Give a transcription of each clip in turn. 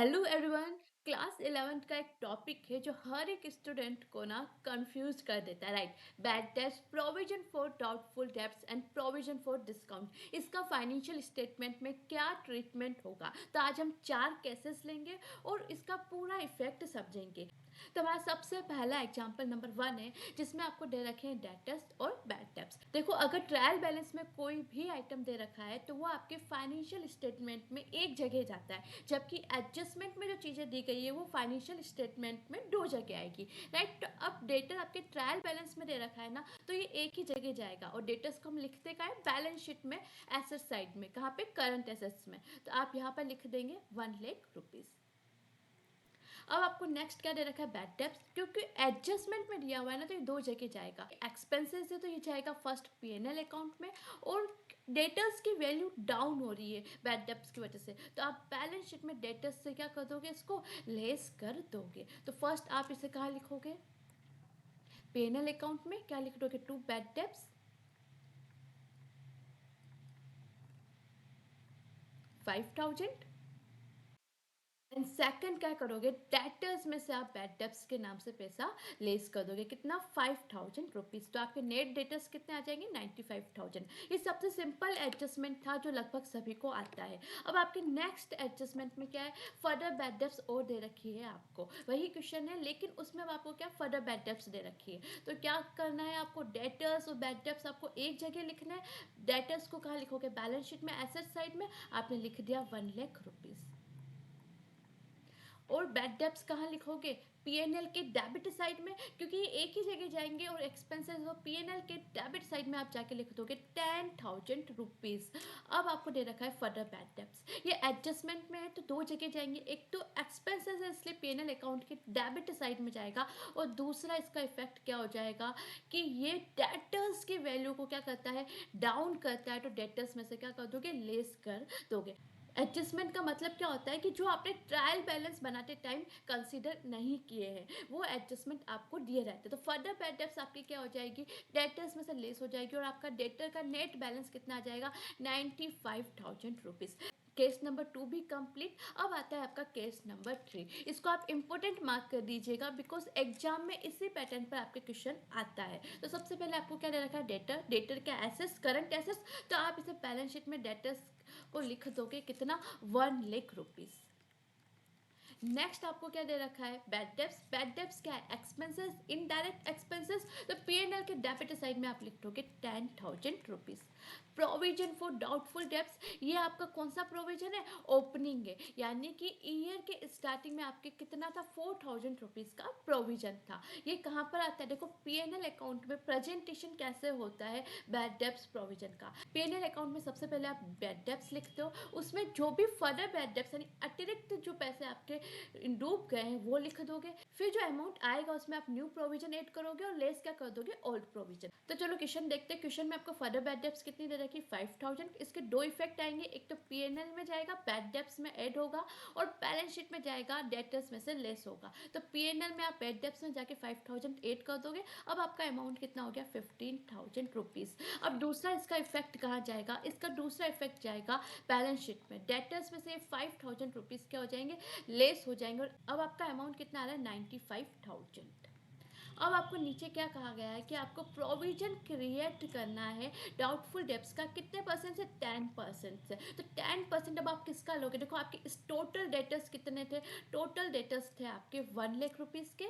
Hello everyone. Class 11th का एक topic है जो हर एक स्टूडेंट को ना कंफ्यूज कर देता है, right. Bad debts, provision for doubtful debts and provision for discount. इसका फाइनेंशियल स्टेटमेंट में क्या ट्रीटमेंट होगा, तो आज हम 4 केसेस लेंगे और इसका पूरा इफेक्ट समझेंगे। तो हमारा सबसे पहला एग्जांपल नंबर 1 है, जिसमें आपको दे रखे हैं डेटर्स और बैड डेब्ट्स। देखो, अगर ट्रायल बैलेंस में कोई भी आइटम दे रखा है तो वो आपके फाइनेंशियल स्टेटमेंट में एक जगह जाता है, जबकि एडजस्टमेंट में जो चीज़ें दी गई है वो फाइनेंशियल स्टेटमेंट में 2 जगह आएगी, राइट। तो अब डेटर आपके ट्रायल बैलेंस में दे रखा है ना, तो ये एक ही जगह जाएगा। और डेटर्स को हम लिखते का है बैलेंस शीट में, एसेट साइड में, कहाँ पे, करंट एसेट्स में। तो आप यहाँ पर लिख देंगे 1 लाख रुपीज़। अब आपको नेक्स्ट क्या दे रखा है, बैड डेब्ट्स। क्योंकि एडजस्टमेंट में दिया हुआ है ना, तो ये 2 जगह जाएगा। एक्सपेंसेस है तो ये जाएगा फर्स्ट पीएनएल अकाउंट में, और डेटर्स की वैल्यू डाउन हो रही है बैड डेब्ट्स की वजह से, तो आप बैलेंस शीट में डेटर्स से क्या कर दोगे, इसको लेस कर दोगे। तो फर्स्ट आप इसे कहाँ लिखोगे, पीएनएल अकाउंट में क्या लिख दोगे, 2 बैड डेब्ट्स, 5,000। एंड सेकंड क्या करोगे, डेटर्स में से आप बैड डेब्ट्स के नाम से पैसा लेस कर दोगे, कितना, 5,000 रुपीज़। तो आपके नेट डेटर्स कितने आ जाएंगे, 95,000। ये सबसे सिंपल एडजस्टमेंट था जो लगभग सभी को आता है। अब आपके नेक्स्ट एडजस्टमेंट में क्या है, फर्दर बैड डेब्ट्स और दे रखी है आपको, वही क्वेश्चन है लेकिन उसमें अब आपको क्या, फर्दर बैड डेब्ट्स दे रखी है। तो क्या करना है आपको, डेटर्स और बैड डेब्ट्स आपको एक जगह लिखना है। डेटर्स को कहाँ लिखोगे, बैलेंस शीट में, एसेट साइड में। आपने लिख दिया 1 लाख रुपीज़। और बैड डेब्ट्स कहाँ लिखोगे, पीएनएल के डेबिट साइड में, क्योंकि ये एक ही जगह जाएंगे। और एक्सपेंसेस और पीएनएल के डेबिट साइड में आप जाके लिख दोगे 10,000 रुपीज़। अब आपको दे रखा है फर्दर बैड डेब्ट्स, ये एडजस्टमेंट में है तो 2 जगह जाएंगे। एक तो एक्सपेंसेस है इसलिए पीएनएल अकाउंट के डेबिट साइड में जाएगा, और दूसरा इसका इफेक्ट क्या हो जाएगा कि ये डेटर्स की वैल्यू को क्या करता है, डाउन करता है। तो डेटर्स में से क्या कर दोगे, लेस कर दोगे। एडजस्टमेंट का मतलब क्या होता है कि जो आपने ट्रायल बैलेंस बनाते टाइम कंसीडर नहीं किए हैं वो एडजस्टमेंट आपको दिए रहते हैं। तो फर्दर बैड डेब्ट्स आपकी क्या हो जाएगी, डेटर्स में से लेस हो जाएगी, और आपका डेटर का नेट बैलेंस कितना आ जाएगा, 95,000 रुपीज़। केस नंबर 2 भी कंप्लीट। अब आता है आपका केस नंबर 3। इसको आप इंपॉर्टेंट मार्क कर दीजिएगा, बिकॉज एग्जाम में इसी पैटर्न पर आपके क्वेश्चन आता है। तो सबसे पहले आपको क्या दे रखा है, डेटर, डेटर का एसेट्स, करंट एसेट्स। तो आप इसे बैलेंस शीट में डेटर्स को लिख दोगे, कितना, 1 लाख रुपीज़। नेक्स्ट आपको क्या दे रखा है, बैड डेब्ट्स। बैड डेब्ट्स क्या है, एक्सपेंसेस, इनडायरेक्ट एक्सपेंसेस। तो पीएनएल के डेबिट साइड में आप लिख दोगे 10,000 rupees. Provision for doubtful debts, ये आपका कौन सा प्रोविजन है, ओपनिंग है, यानी कि ईयर के स्टार्टिंग में आपके कितना था, 4,000 रुपीज़ का प्रोविजन था। ये कहाँ पर आता है, देखो पीएनएल अकाउंट में प्रेजेंटेशन कैसे होता है बैड डेब्ट्स प्रोविजन का। पीएनएल अकाउंट में सबसे पहले आप बैड डेब्ट्स लिखते हो, उसमें जो भी फर्दर बैड डेब्ट्स यानी अतिरिक्त जो पैसे आपके डूब गए हैं वो लिख दोगे। फिर जो अमाउंट आएगा उसमें आप न्यू प्रोविजन ऐड करोगे और लेस क्या कर दोगे, ओल्ड प्रोविजन। तो चलो क्वेश्चन देखते हैं। क्वेश्चन में आपको फर्दर बैड डेब्ट्स कितनी दे रखी, 5,000। इसके 2 इफेक्ट आएंगे, एक तो पीएनएल में जाएगा, बैड डेब्ट्स में ऐड होगा, और बैलेंस शीट में जाएगा, डेटर्स में से लेस होगा। तो पीएनएल में आप बैड डेब्ट्स में जाके 5,000 ऐड कर दोगे। अब आपका अमाउंट कितना हो गया, 15,000 रुपीज़। अब दूसरा इसका इफेक्ट कहाँ जाएगा, इसका दूसरा इफेक्ट जाएगा बैलेंस शीट में। डेटर्स में से 5,000 रुपीज़ क्या हो जाएंगे, लेस हो जाएंगे। और अब आपका अमाउंट कितना आ रहा है, 95,000। अब आपको नीचे क्या कहा गया है कि आपको प्रोविजन क्रिएट करना है डाउटफुल डेब्ट्स का, कितने परसेंट से, 10% से। तो 10% अब आप किसका लोगे, देखो आपके इस टोटल डेटर्स कितने थे, टोटल डेटर्स थे आपके 1 लाख रुपीज़ के।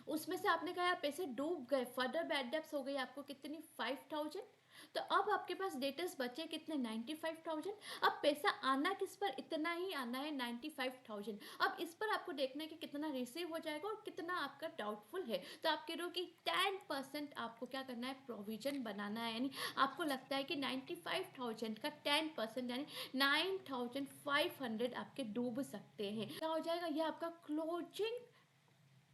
उसमें से आपने कहा यार पैसे डूब गए, फर्दर बैड डेब्ट्स हो गई आपको कितनी, 5,000। तो अब आपके पास डेटर्स बचे कितने, 95,000। अब पैसा आना किस पर, इतना ही आना है, 95,000। अब इस पर आपको देखना है कि कितना रिसीव हो जाएगा और कितना आपका डाउटफुल है। तो आप कह रहे हो कि 10% आपको क्या करना है, प्रोविजन बनाना है। यानी आपको लगता है कि 95,000 का 10% यानी 9,500 आपके डूब सकते हैं। क्या हो जाएगा, ये आपका क्लोजिंग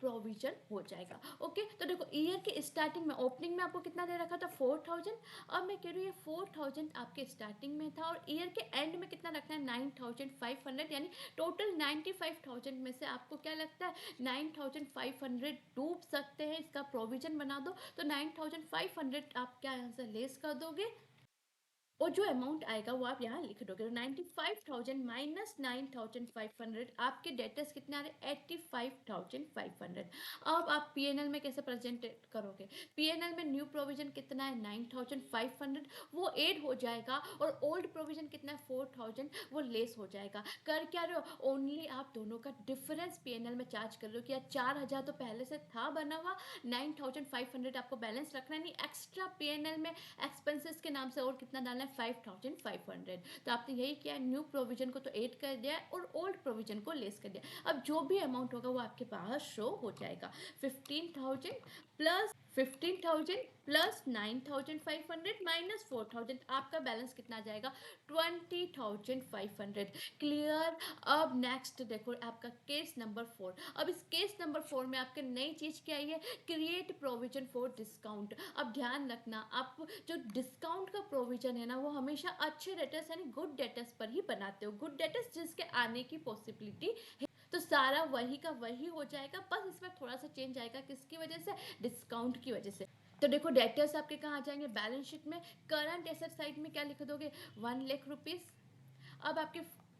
प्रोविजन हो जाएगा। ओके, तो देखो ईयर के स्टार्टिंग में, ओपनिंग में आपको कितना दे रखा था, 4,000। अब मैं कह रही हूँ ये 4,000 आपके स्टार्टिंग में था, और ईयर के एंड में कितना रखना है, 9,500। यानी टोटल 95,000 में से आपको क्या लगता है, 9,500 डूब सकते हैं, इसका प्रोविजन बना दो। तो 9,500 आप क्या यहाँ से लेस कर दोगे, और जो अमाउंट आएगा वो आप यहाँ लिख दोगे। तो 95,000 माइनस 9,500, आपके डेटर्स कितने आ रहे हैं? 85,500। अब आप पीएनएल में कैसे प्रेजेंट करोगे? पीएनएल में न्यू प्रोविजन कितना है? 9,500, वो ऐड हो जाएगा, और ओल्ड प्रोविजन कितना है? 4,000, वो लेस हो जाएगा। कर क्या रहे हो? ओनली आप दोनों का डिफरेंस पीएनएल में चार्ज कर रहे हो कि यार 4,000 तो पहले से था बना हुआ, 9,500 आपको बैलेंस रखना है, नहीं एक्स्ट्रा पीएनएल में एक्सपेंसेस के नाम से और कितना डालना है? 5,500। तो आपने यही किया, न्यू प्रोविजन को तो ऐड कर दिया और ओल्ड प्रोविजन को लेस कर दिया। अब जो भी अमाउंट होगा वो आपके बाहर शो हो जाएगा। 15,000 प्लस 9,500 माइनस 4,000, आपका बैलेंस कितना आ जाएगा? 20,500। क्लियर? अब नेक्स्ट देखो आपका केस नंबर 4। अब इस केस नंबर 4 में आपके नई चीज क्या आई है? Create provision for discount. अब ध्यान रखना, आप जो डिस्काउंट का प्रोविजन है ना, वो हमेशा अच्छे डेटर्स यानी गुड डेटर्स पर ही बनाते हो, गुड डेटर्स जिसके आने की पॉसिबिलिटी है। तो सारा वही का वही हो जाएगा, बस इसमें थोड़ा सा चेंज आएगा, किसकी वजह से? डिस्काउंट की वजह से। तो देखो डेटर्स आपके कहाँ आ जाएंगे? बैलेंस शीट में। करंट एसेट साइड में क्या लिख दोगे? 1,00,000 रुपीज। अब आपके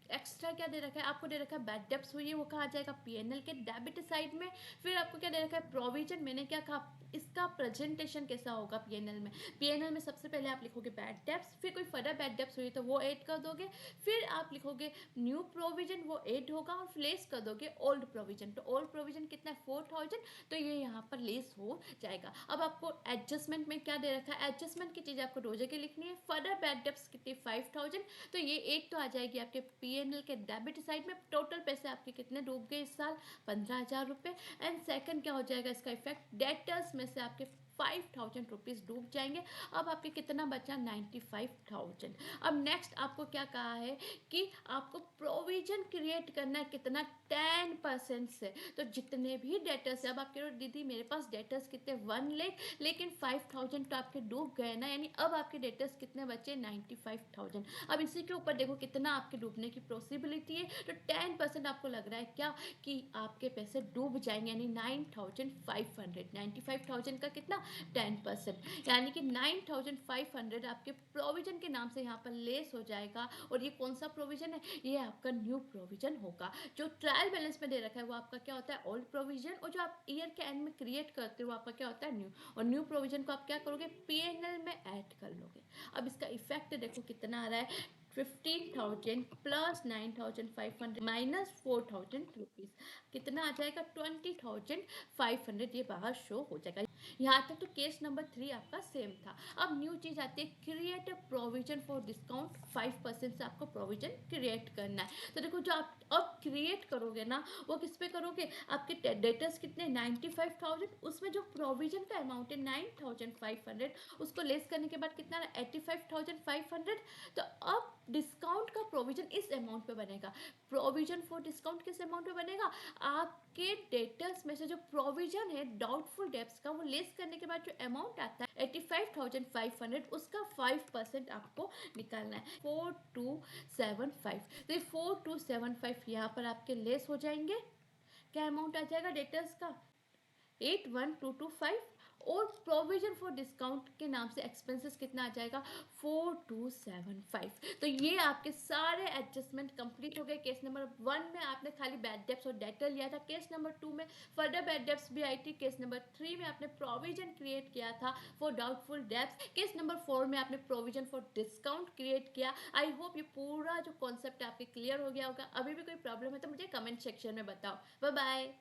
एक्स्ट्रा क्या दे रखा है? आपको दे रखा है बैड डेब्ट्स हुई है, वो कहाँ जाएगा? पीएनएल के डेबिट साइड में। फिर आपको क्या दे रखा है? प्रोविजन। मैंने क्या कहा, इसका प्रेजेंटेशन कैसा होगा पीएनएल में? पीएनएल में सबसे पहले आप लिखोगे बैड डेब्ट्स, फिर कोई फर्दर बैड डेब्ट्स हुई तो वो ऐड कर दोगे, फिर आप लिखोगे न्यू प्रोविजन, वो ऐड होगा, और लेस कर दोगे ओल्ड प्रोविजन। तो ओल्ड प्रोविजन कितना है? 4,000, तो ये यहाँ पर लेस हो जाएगा। अब आपको एडजस्टमेंट में क्या दे रखा है? एडजस्टमेंट की चीज़ आपको दो जगह लिखनी है। फर्दर बैड डेब्ट्स कितनी? 5,000, तो ये एक तो आ जाएगी आपके पीएनएल के डेबिट साइड में। टोटल पैसे आपके कितने डूब गए इस साल? 15,000 रुपये। एंड सेकंड क्या हो जाएगा इसका इफेक्ट? डेटर्स में से आपके 5,000 रुपीज डूब जाएंगे। अब आपके कितना बचा? 95,000। अब नेक्स्ट आपको क्या कहा है कि आपको प्रोविजन क्रिएट करना है, कितना? 10% से। तो जितने भी डेटर्स है, अब आप कह रहे हो दीदी मेरे पास डेटर्स कितने? 1,00,000, लेकिन 5,000 तो आपके डूब गए ना, यानी अब आपके डेटर्स कितने बचे? 95,000। अब इसी के ऊपर देखो कितना आपके डूबने की पॉसिबिलिटी है। तो 10% आपको लग रहा है क्या कि आपके पैसे डूब जाएंगे, यानी 9,500। 95,000 का कितना? 10%, यानी कि 9,500 आपके प्रोविजन के नाम से यहाँ पर लेस हो जाएगा। और ये कौन सा प्रोविजन है? ये आपका न्यू प्रोविजन होगा। जो ट्रायल बैलेंस में दे रखा है वो आपका क्या होता है? Old provision. और जो आप ईयर के एंड में क्रिएट करते हो वो आपका क्या होता है? न्यू। और न्यू प्रोविजन को आप क्या करोगे? पीएनएल में ऐड कर लोगे। अब इसका इफेक्ट देखो कितना आ रहा है? 15,000 प्लस 9,500 माइनस 4,000 रुपीज, कितना आ जाएगा? 20,500, ये बाहर शो हो जाएगा। यहाँ तक तो केस नंबर 3 आपका सेम था। अब न्यू चीज आती है, create a provision for discount. 5% से आपको प्रोविजन क्रिएट करना है। तो देखो जो आप अब क्रिएट करोगे ना, वो किस पे करोगे? आपके डेटर्स कितने? 95,000, उसमें जो प्रोविजन का अमाउंट है 9,500, उसको लेस करने के बाद कितना? 85,500। तो अब डिस्काउंट का प्रोविजन इस अमाउंट पे बनेगा। प्रोविजन फॉर डिस्काउंट किस अमाउंट पे बनेगा? आपके डेटर्स में से जो प्रोविजन है डाउटफुल डेब्ट्स का, वो लेस करने के बाद जो अमाउंट आता है 85,500, उसका 5% आपको निकालना है। 4,275, तो 4,275 यहाँ पर आपके लेस हो जाएंगे। क्या अमाउंट आ जाएगा डेटर्स का? 81,225। और प्रोविजन फॉर डिस्काउंट के नाम से एक्सपेंसेस कितना आ जाएगा? 4,275। तो ये आपके सारे एडजस्टमेंट कंप्लीट हो गए। केस नंबर 1 में आपने खाली बैड डेब्ट्स और डेटर लिया था, केस नंबर 2 में फर्दर बैड डेब्ट्स भी आई थी, केस नंबर 3 में आपने प्रोविजन क्रिएट किया था for doubtful debts, case number 4 में आपने प्रोविजन फॉर डिस्काउंट क्रिएट किया। आई होप ये पूरा जो कॉन्सेप्ट आपके क्लियर हो गया होगा। अभी भी कोई प्रॉब्लम है तो मुझे कमेंट सेक्शन में बताओ। Bye bye.